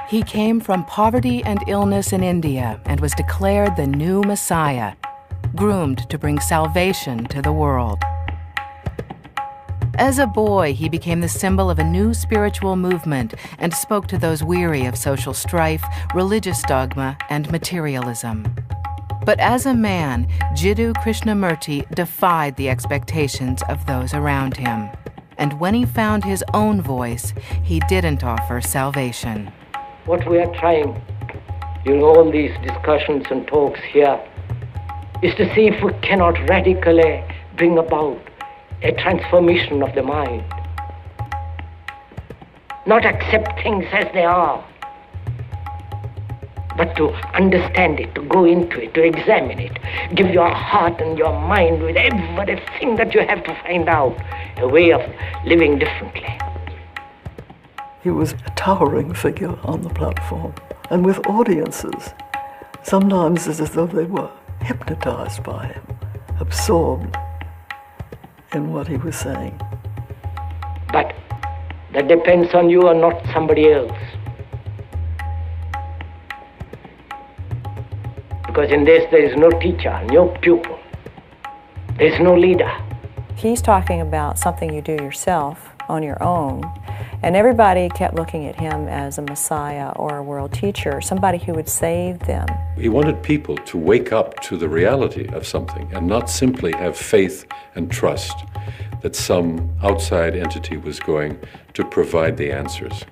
He came from poverty and illness in India and was declared the new Messiah, groomed to bring salvation to the world. As a boy, he became the symbol of a new spiritual movement and spoke to those weary of social strife, religious dogma, and materialism. But as a man, Jiddu Krishnamurti defied the expectations of those around him. And when he found his own voice, he didn't offer salvation. What we are trying during all these discussions and talks here is to see if we cannot radically bring about a transformation of the mind. Not accept things as they are, but to understand it, to go into it, to examine it, give your heart and your mind with everything that you have to find out, a way of living differently. He was a towering figure on the platform, and with audiences, sometimes as though they were hypnotized by him, absorbed in what he was saying. But that depends on you and not somebody else. Because in this there is no teacher, no pupil, there is no leader. He's talking about something you do yourself on your own, and everybody kept looking at him as a messiah or a world teacher, somebody who would save them. He wanted people to wake up to the reality of something and not simply have faith and trust that some outside entity was going to provide the answers.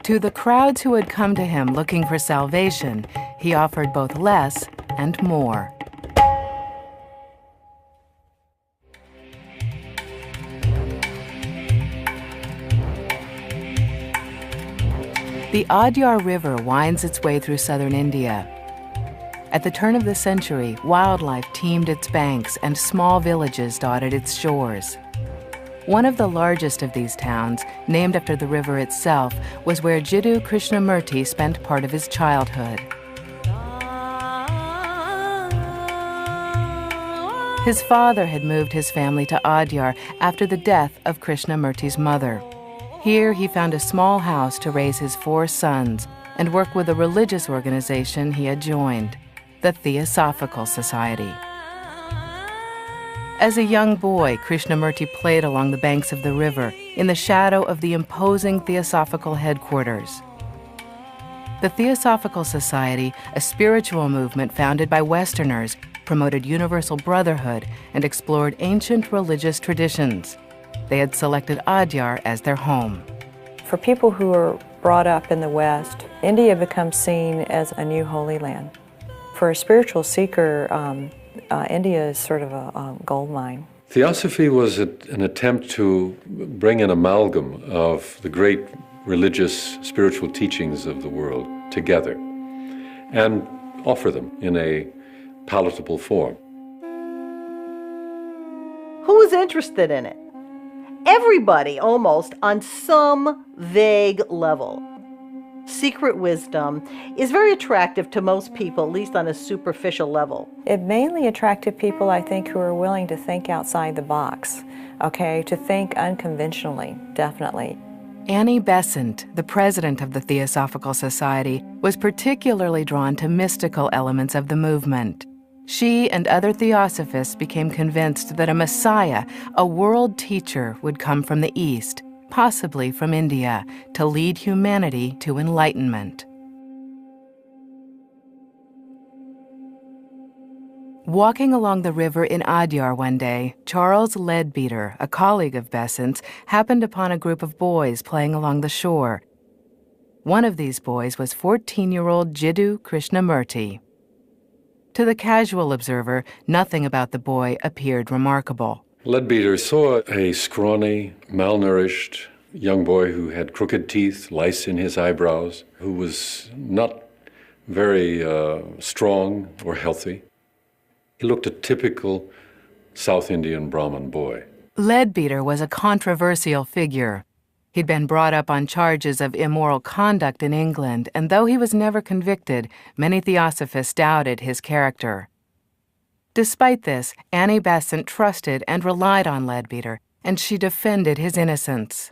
To the crowds who had come to him looking for salvation, he offered both less and more. The Adyar River winds its way through southern India. At the turn of the century, wildlife teemed its banks and small villages dotted its shores. One of the largest of these towns, named after the river itself, was where Jiddu Krishnamurti spent part of his childhood. His father had moved his family to Adyar after the death of Krishnamurti's mother. Here he found a small house to raise his 4 sons and work with a religious organization he had joined, the Theosophical Society. As a young boy, Krishnamurti played along the banks of the river in the shadow of the imposing Theosophical headquarters. The Theosophical Society, a spiritual movement founded by Westerners, promoted universal brotherhood and explored ancient religious traditions. They had selected Adyar as their home. For people who are brought up in the West, India becomes seen as a new Holy Land. For a spiritual seeker, India is sort of a gold mine. Theosophy was an attempt to bring an amalgam of the great religious, spiritual teachings of the world together and offer them in a palatable form. Who was interested in it? Everybody, almost, on some vague level. Secret wisdom is very attractive to most people, at least on a superficial level. It mainly attracted people, I think, who are willing to think outside the box, okay, to think unconventionally, definitely. Annie Besant, the president of the Theosophical Society, was particularly drawn to mystical elements of the movement. She and other theosophists became convinced that a Messiah, a world teacher, would come from the East, possibly from India, to lead humanity to enlightenment. Walking along the river in Adyar one day, Charles Leadbeater, a colleague of Besant's, happened upon a group of boys playing along the shore. One of these boys was 14-year-old Jiddu Krishnamurti. To the casual observer, nothing about the boy appeared remarkable. Leadbeater saw a scrawny, malnourished young boy who had crooked teeth, lice in his eyebrows, who was not very strong or healthy. He looked a typical South Indian Brahmin boy. Leadbeater was a controversial figure. He'd been brought up on charges of immoral conduct in England, and though he was never convicted, many theosophists doubted his character. Despite this, Annie Besant trusted and relied on Leadbeater, and she defended his innocence.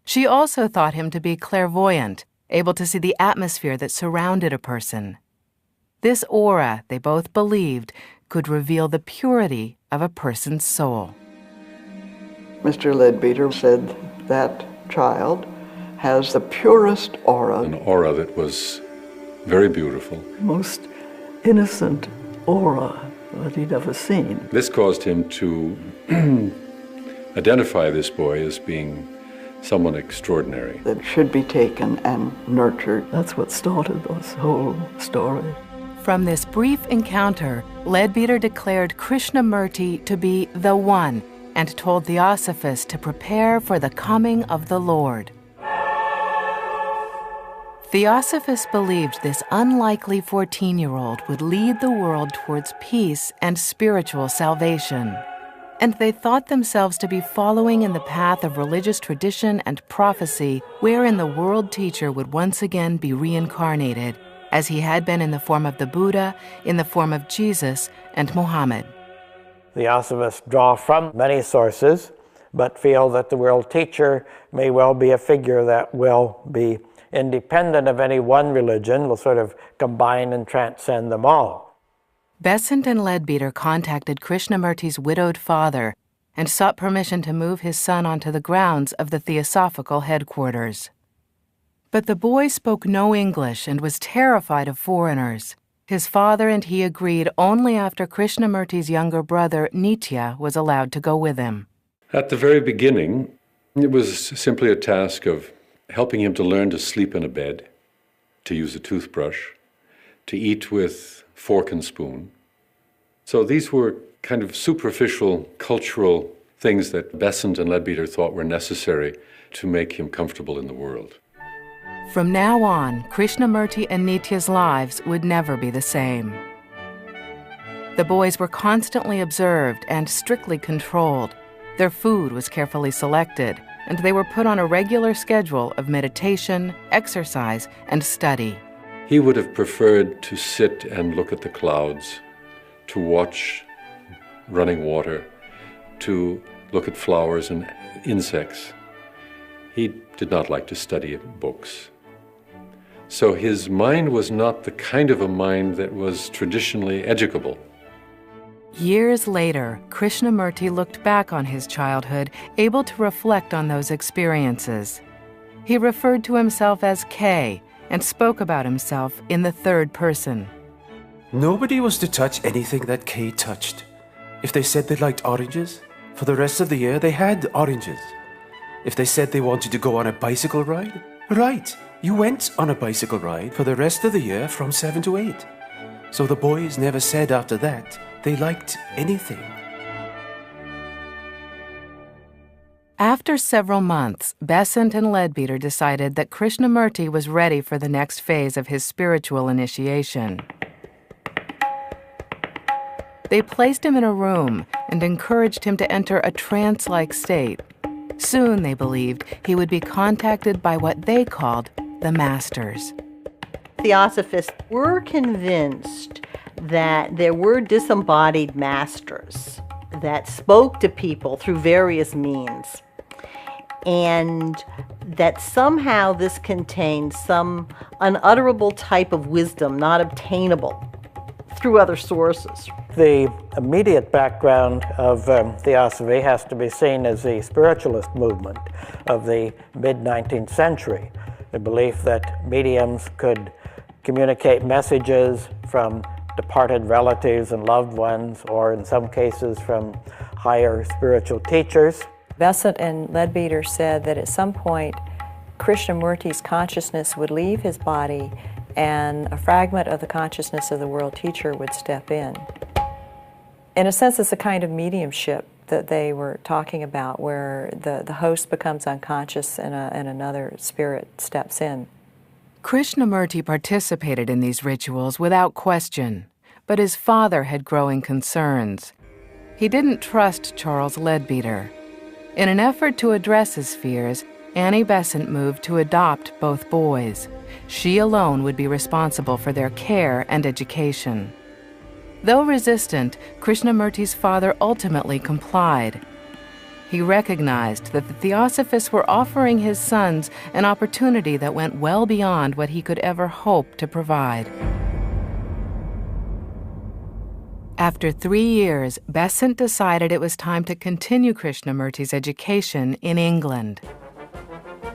She also thought him to be clairvoyant, able to see the atmosphere that surrounded a person. This aura, they both believed, could reveal the purity of a person's soul. Mr. Leadbeater said that child has the purest aura. An aura that was very beautiful. Most innocent aura that he'd ever seen. This caused him to identify this boy as being someone extraordinary. That should be taken and nurtured. That's what started this whole story. From this brief encounter, Leadbeater declared Krishnamurti to be the one and told Theosophists to prepare for the coming of the Lord. Theosophists believed this unlikely 14-year-old would lead the world towards peace and spiritual salvation. And they thought themselves to be following in the path of religious tradition and prophecy, wherein the world teacher would once again be reincarnated, as he had been in the form of the Buddha, in the form of Jesus and Muhammad. Theosophists draw from many sources, but feel that the world teacher may well be a figure that will be independent of any one religion, will sort of combine and transcend them all. Besant and Leadbeater contacted Krishnamurti's widowed father and sought permission to move his son onto the grounds of the Theosophical headquarters. But the boy spoke no English and was terrified of foreigners. His father and he agreed only after Krishnamurti's younger brother, Nitya, was allowed to go with him. At the very beginning, it was simply a task of helping him to learn to sleep in a bed, to use a toothbrush, to eat with fork and spoon. So these were kind of superficial cultural things that Besant and Leadbeater thought were necessary to make him comfortable in the world. From now on, Krishnamurti and Nitya's lives would never be the same. The boys were constantly observed and strictly controlled. Their food was carefully selected, and they were put on a regular schedule of meditation, exercise, and study. He would have preferred to sit and look at the clouds, to watch running water, to look at flowers and insects. He did not like to study books. So his mind was not the kind of a mind that was traditionally educable. Years later, Krishnamurti looked back on his childhood, able to reflect on those experiences. He referred to himself as K and spoke about himself in the third person. Nobody was to touch anything that K touched. If they said they liked oranges, for the rest of the year they had oranges. If they said they wanted to go on a bicycle ride, right, you went on a bicycle ride for the rest of the year from 7 to 8. So the boys never said after that they liked anything. After several months, Besant and Leadbeater decided that Krishnamurti was ready for the next phase of his spiritual initiation. They placed him in a room and encouraged him to enter a trance-like state. Soon, they believed, he would be contacted by what they called the Masters. Theosophists were convinced that there were disembodied masters that spoke to people through various means, and that somehow this contained some unutterable type of wisdom not obtainable through other sources. The immediate background of Theosophy has to be seen as the spiritualist movement of the mid-19th century, the belief that mediums could communicate messages from departed relatives and loved ones, or in some cases from higher spiritual teachers. Besant and Leadbeater said that at some point Krishnamurti's consciousness would leave his body and a fragment of the consciousness of the world teacher would step in. In a sense, it's a kind of mediumship that they were talking about, where the host becomes unconscious and another spirit steps in. Krishnamurti participated in these rituals without question, but his father had growing concerns. He didn't trust Charles Leadbeater. In an effort to address his fears, Annie Besant moved to adopt both boys. She alone would be responsible for their care and education. Though resistant, Krishnamurti's father ultimately complied. he recognized that the Theosophists were offering his sons an opportunity that went well beyond what he could ever hope to provide. After 3 years, Besant decided it was time to continue Krishnamurti's education in England.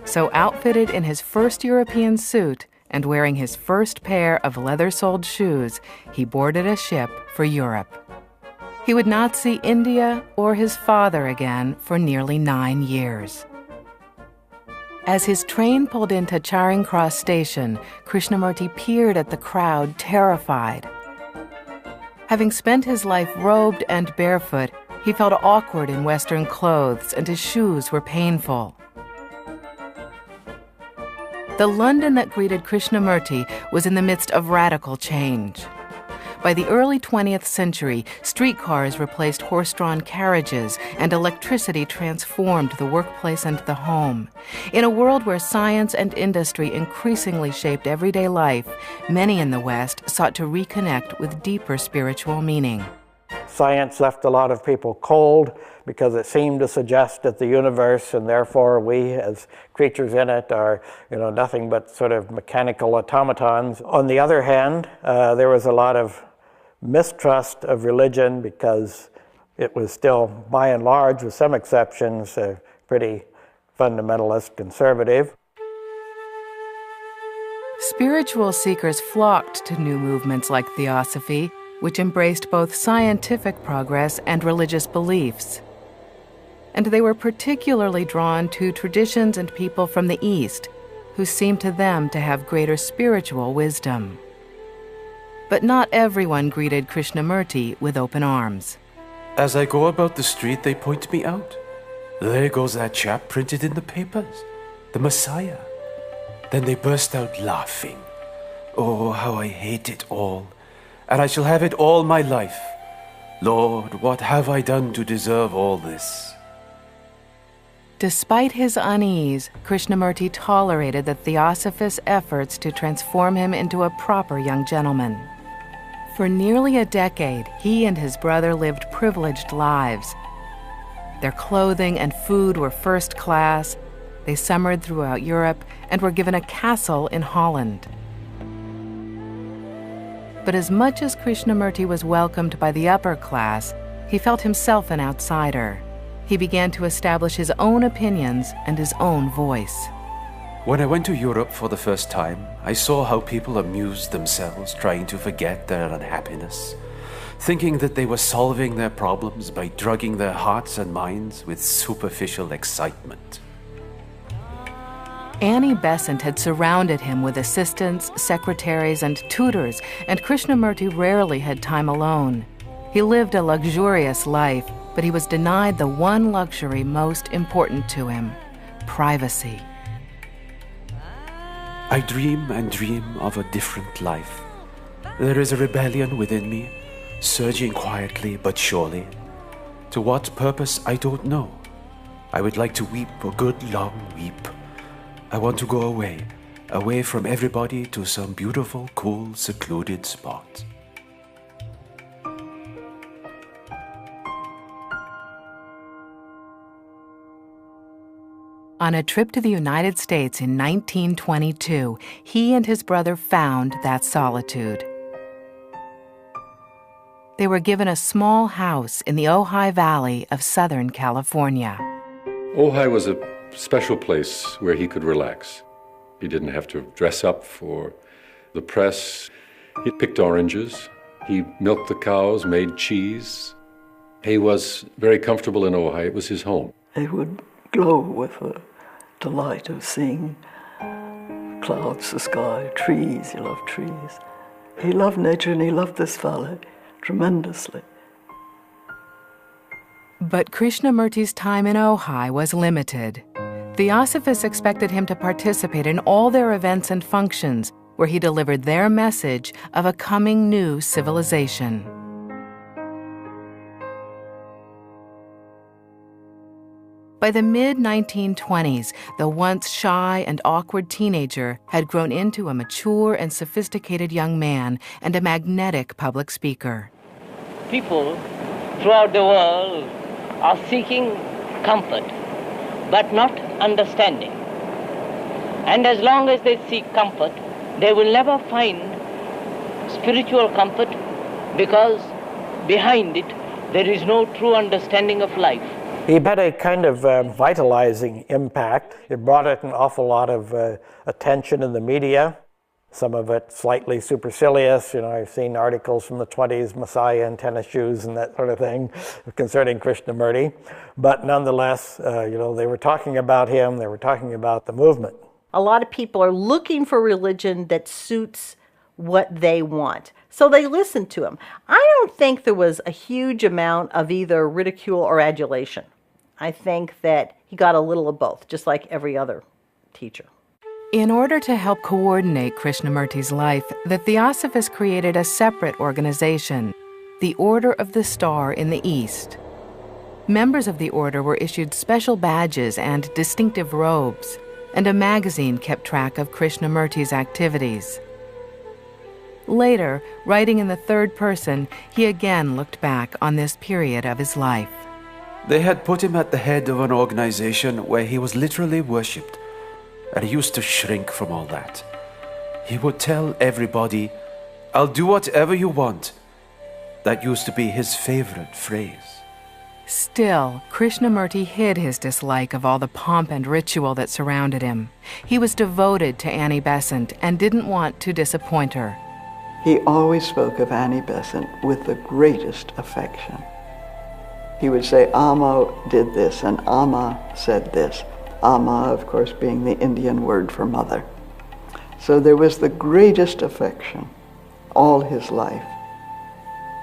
So outfitted in his first European suit and wearing his first pair of leather-soled shoes, he boarded a ship for Europe. He would not see India or his father again for nearly 9 years. As his train pulled into Charing Cross Station, Krishnamurti peered at the crowd, terrified. Having spent his life robed and barefoot, he felt awkward in Western clothes and his shoes were painful. The London that greeted Krishnamurti was in the midst of radical change. By the early 20th century, streetcars replaced horse-drawn carriages and electricity transformed the workplace and the home. In a world where science and industry increasingly shaped everyday life, many in the West sought to reconnect with deeper spiritual meaning. Science left a lot of people cold because it seemed to suggest that the universe and therefore we as creatures in it are, nothing but sort of mechanical automatons. On the other hand, there was a lot of mistrust of religion because it was still, by and large, with some exceptions, pretty fundamentalist conservative. Spiritual seekers flocked to new movements like Theosophy, which embraced both scientific progress and religious beliefs. And they were particularly drawn to traditions and people from the East, who seemed to them to have greater spiritual wisdom. But not everyone greeted Krishnamurti with open arms. As I go about the street, they point me out. There goes that chap printed in the papers, the Messiah. Then they burst out laughing. Oh, how I hate it all. And I shall have it all my life. Lord, what have I done to deserve all this? Despite his unease, Krishnamurti tolerated the Theosophist's efforts to transform him into a proper young gentleman. For nearly a decade, he and his brother lived privileged lives. Their clothing and food were first class. They summered throughout Europe and were given a castle in Holland. But as much as Krishnamurti was welcomed by the upper class, he felt himself an outsider. He began to establish his own opinions and his own voice. When I went to Europe for the first time, I saw how people amused themselves trying to forget their unhappiness, thinking that they were solving their problems by drugging their hearts and minds with superficial excitement. Annie Besant had surrounded him with assistants, secretaries, and tutors, and Krishnamurti rarely had time alone. He lived a luxurious life, but he was denied the one luxury most important to him: privacy. I dream and dream of a different life. There is a rebellion within me, surging quietly but surely. To what purpose, I don't know. I would like to weep a good long weep. I want to go away from everybody to some beautiful, cool, secluded spot. On a trip to the United States in 1922, he and his brother found that solitude. They were given a small house in the Ojai Valley of Southern California. Ojai was a special place where he could relax. He didn't have to dress up for the press. He picked oranges. He milked the cows, made cheese. He was very comfortable in Ojai. It was his home. He would glow with the delight of seeing clouds, the sky, trees. He loved trees. He loved nature and he loved this valley tremendously. But Krishnamurti's time in Ojai was limited. Theosophists expected him to participate in all their events and functions, where he delivered their message of a coming new civilization. By the mid-1920s, the once shy and awkward teenager had grown into a mature and sophisticated young man and a magnetic public speaker. People throughout the world are seeking comfort, but not understanding. And as long as they seek comfort, they will never find spiritual comfort, because behind it there is no true understanding of life. He had a kind of vitalizing impact. It brought it an awful lot of attention in the media, some of it slightly supercilious. I've seen articles from the 20s, Messiah in tennis shoes and that sort of thing concerning Krishnamurti. But nonetheless, they were talking about him, they were talking about the movement. A lot of people are looking for religion that suits what they want. So they listened to him. I don't think there was a huge amount of either ridicule or adulation. I think that he got a little of both, just like every other teacher. In order to help coordinate Krishnamurti's life, the Theosophists created a separate organization, the Order of the Star in the East. Members of the order were issued special badges and distinctive robes, and a magazine kept track of Krishnamurti's activities. Later, writing in the third person, he again looked back on this period of his life. They had put him at the head of an organization where he was literally worshipped, and he used to shrink from all that. He would tell everybody, "I'll do whatever you want." That used to be his favorite phrase. Still, Krishnamurti hid his dislike of all the pomp and ritual that surrounded him. He was devoted to Annie Besant and didn't want to disappoint her. He always spoke of Annie Besant with the greatest affection. He would say, Amma did this, and Amma said this. Amma, of course, being the Indian word for mother. So there was the greatest affection all his life.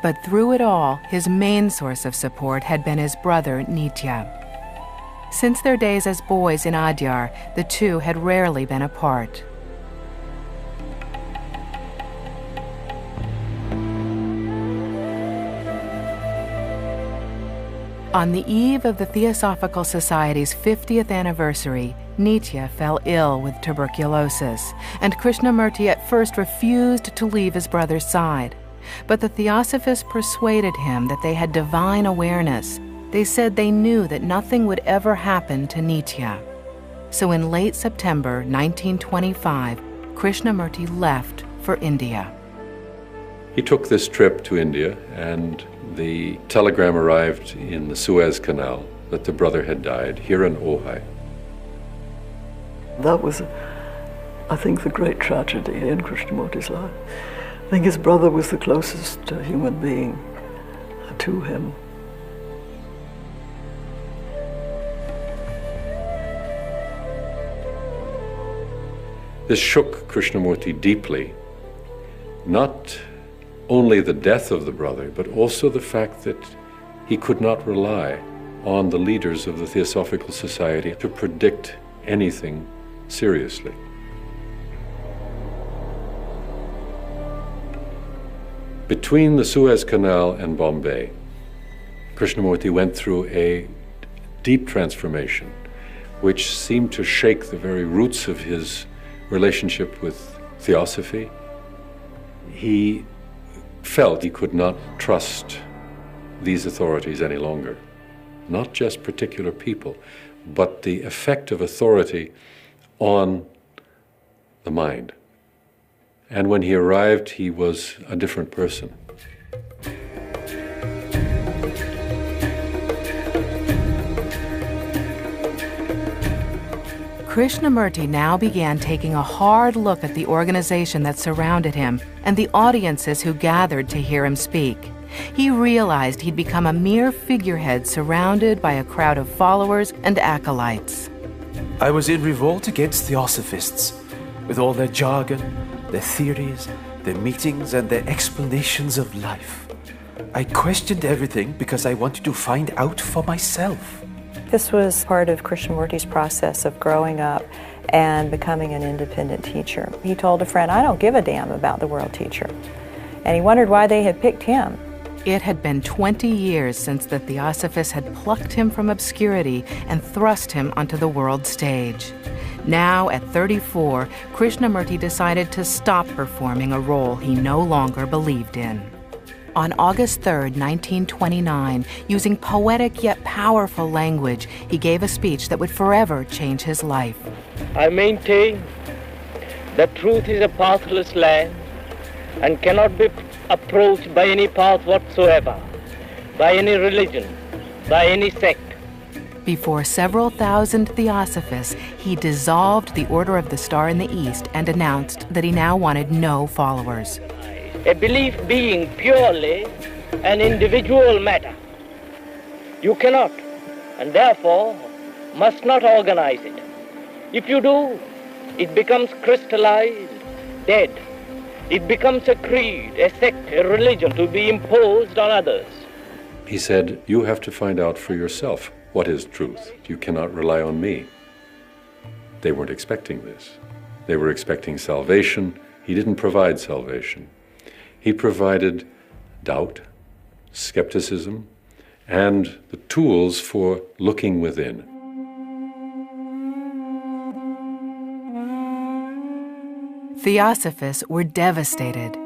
But through it all, his main source of support had been his brother, Nitya. Since their days as boys in Adyar, the two had rarely been apart. On the eve of the Theosophical Society's 50th anniversary, Nitya fell ill with tuberculosis, and Krishnamurti at first refused to leave his brother's side. But the Theosophists persuaded him that they had divine awareness. They said they knew that nothing would ever happen to Nitya. So in late September 1925, Krishnamurti left for India. He took this trip to India, and the telegram arrived in the Suez Canal that the brother had died here in Ojai. That was, I think, the great tragedy in Krishnamurti's life. I think his brother was the closest human being to him. This shook Krishnamurti deeply, not only the death of the brother, but also the fact that he could not rely on the leaders of the Theosophical Society to predict anything seriously. Between the Suez Canal and Bombay, Krishnamurti went through a deep transformation, which seemed to shake the very roots of his relationship with Theosophy. He felt he could not trust these authorities any longer. Not just particular people, but the effect of authority on the mind. And when he arrived, he was a different person. Krishnamurti now began taking a hard look at the organization that surrounded him and the audiences who gathered to hear him speak. He realized he'd become a mere figurehead surrounded by a crowd of followers and acolytes. I was in revolt against Theosophists, with all their jargon, their theories, their meetings, and their explanations of life. I questioned everything because I wanted to find out for myself. This was part of Krishnamurti's process of growing up and becoming an independent teacher. He told a friend, I don't give a damn about the world teacher. And he wondered why they had picked him. It had been 20 years since the Theosophists had plucked him from obscurity and thrust him onto the world stage. Now, at 34, Krishnamurti decided to stop performing a role he no longer believed in. On August 3, 1929, using poetic yet powerful language, he gave a speech that would forever change his life. I maintain that truth is a pathless land and cannot be approached by any path whatsoever, by any religion, by any sect. Before several thousand theosophists, he dissolved the Order of the Star in the East and announced that he now wanted no followers. A belief being purely an individual matter, you cannot and therefore must not organize it. If you do, it becomes crystallized, dead. It becomes a creed, a sect, a religion to be imposed on others. He said, you have to find out for yourself what is truth. You cannot rely on me. They weren't expecting this. They were expecting salvation. He didn't provide salvation. He provided doubt, skepticism, and the tools for looking within. Theosophists were devastated.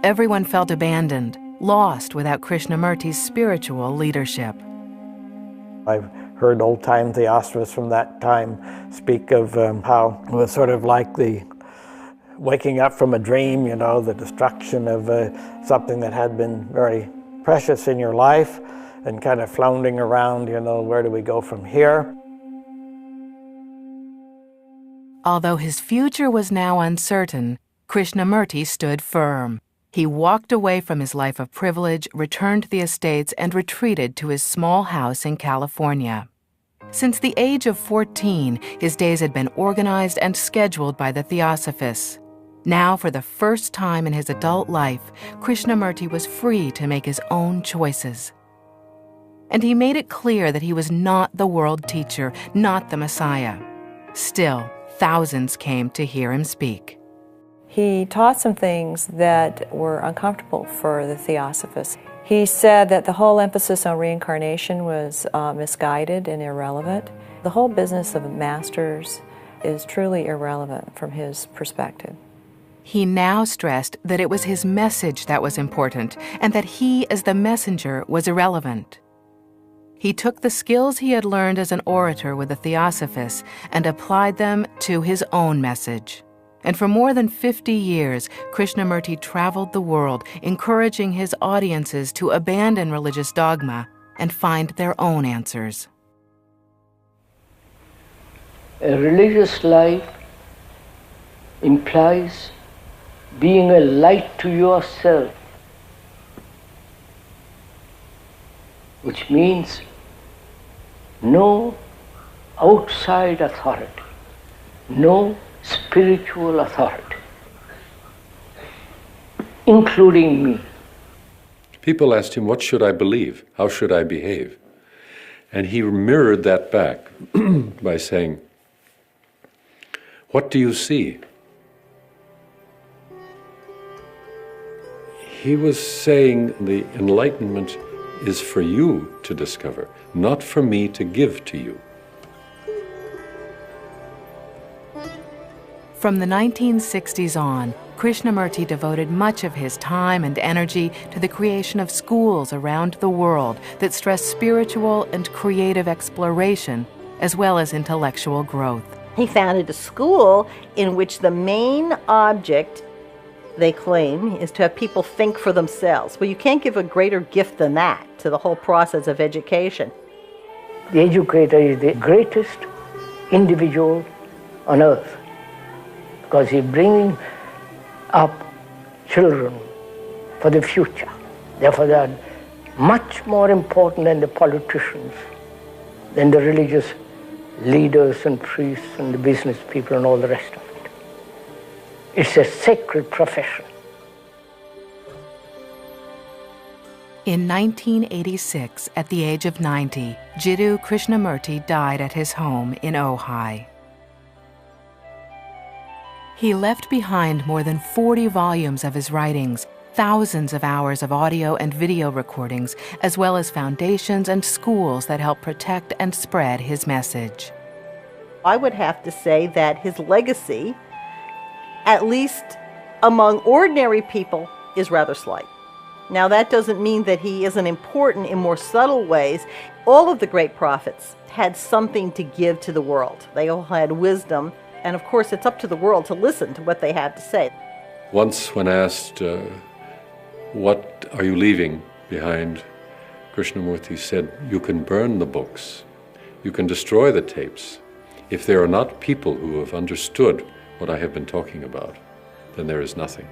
Everyone felt abandoned, lost without Krishnamurti's spiritual leadership. I've heard old-time theosophists from that time speak of how it was sort of like the waking up from a dream, you know, the destruction of something that had been very precious in your life and kind of floundering around, you know, where do we go from here? Although his future was now uncertain, Krishnamurti stood firm. He walked away from his life of privilege, returned to the estates, and retreated to his small house in California. Since the age of 14, his days had been organized and scheduled by the theosophists. Now, for the first time in his adult life, Krishnamurti was free to make his own choices. And he made it clear that he was not the world teacher, not the Messiah. Still, thousands came to hear him speak. He taught some things that were uncomfortable for the theosophists. He said that the whole emphasis on reincarnation was misguided and irrelevant. The whole business of masters is truly irrelevant from his perspective. He now stressed that it was his message that was important and that he, as the messenger, was irrelevant. He took the skills he had learned as an orator with the theosophists and applied them to his own message. And for more than 50 years, Krishnamurti traveled the world, encouraging his audiences to abandon religious dogma and find their own answers. A religious life implies being a light to yourself, which means no outside authority, no spiritual authority, including me. People asked him, what should I believe? How should I behave? And he mirrored that back by saying, what do you see? He was saying the enlightenment is for you to discover, not for me to give to you. From the 1960s on, Krishnamurti devoted much of his time and energy to the creation of schools around the world that stress spiritual and creative exploration, as well as intellectual growth. He founded a school in which the main object, they claim, is to have people think for themselves. Well, you can't give a greater gift than that to the whole process of education. The educator is the greatest individual on earth because he's bringing up children for the future. Therefore, they are much more important than the politicians, than the religious leaders and priests and the business people and all the rest of it. It's a sacred profession. In 1986, at the age of 90, Jiddu Krishnamurti died at his home in Ojai. He left behind more than 40 volumes of his writings, thousands of hours of audio and video recordings, as well as foundations and schools that help protect and spread his message. I would have to say that his legacy, at least among ordinary people, is rather slight. Now, that doesn't mean that he isn't important in more subtle ways. All of the great prophets had something to give to the world. They all had wisdom, and of course it's up to the world to listen to what they have to say. Once when asked, what are you leaving behind, Krishnamurti said, you can burn the books, you can destroy the tapes. If there are not people who have understood what I have been talking about, then there is nothing.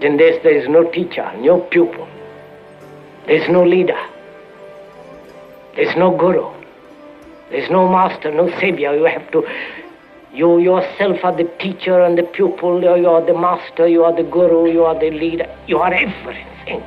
In this there is no teacher, no pupil, there is no leader, there is no guru, there is no master, no savior. You yourself are the teacher and the pupil, you are the master, you are the guru, you are the leader, you are everything.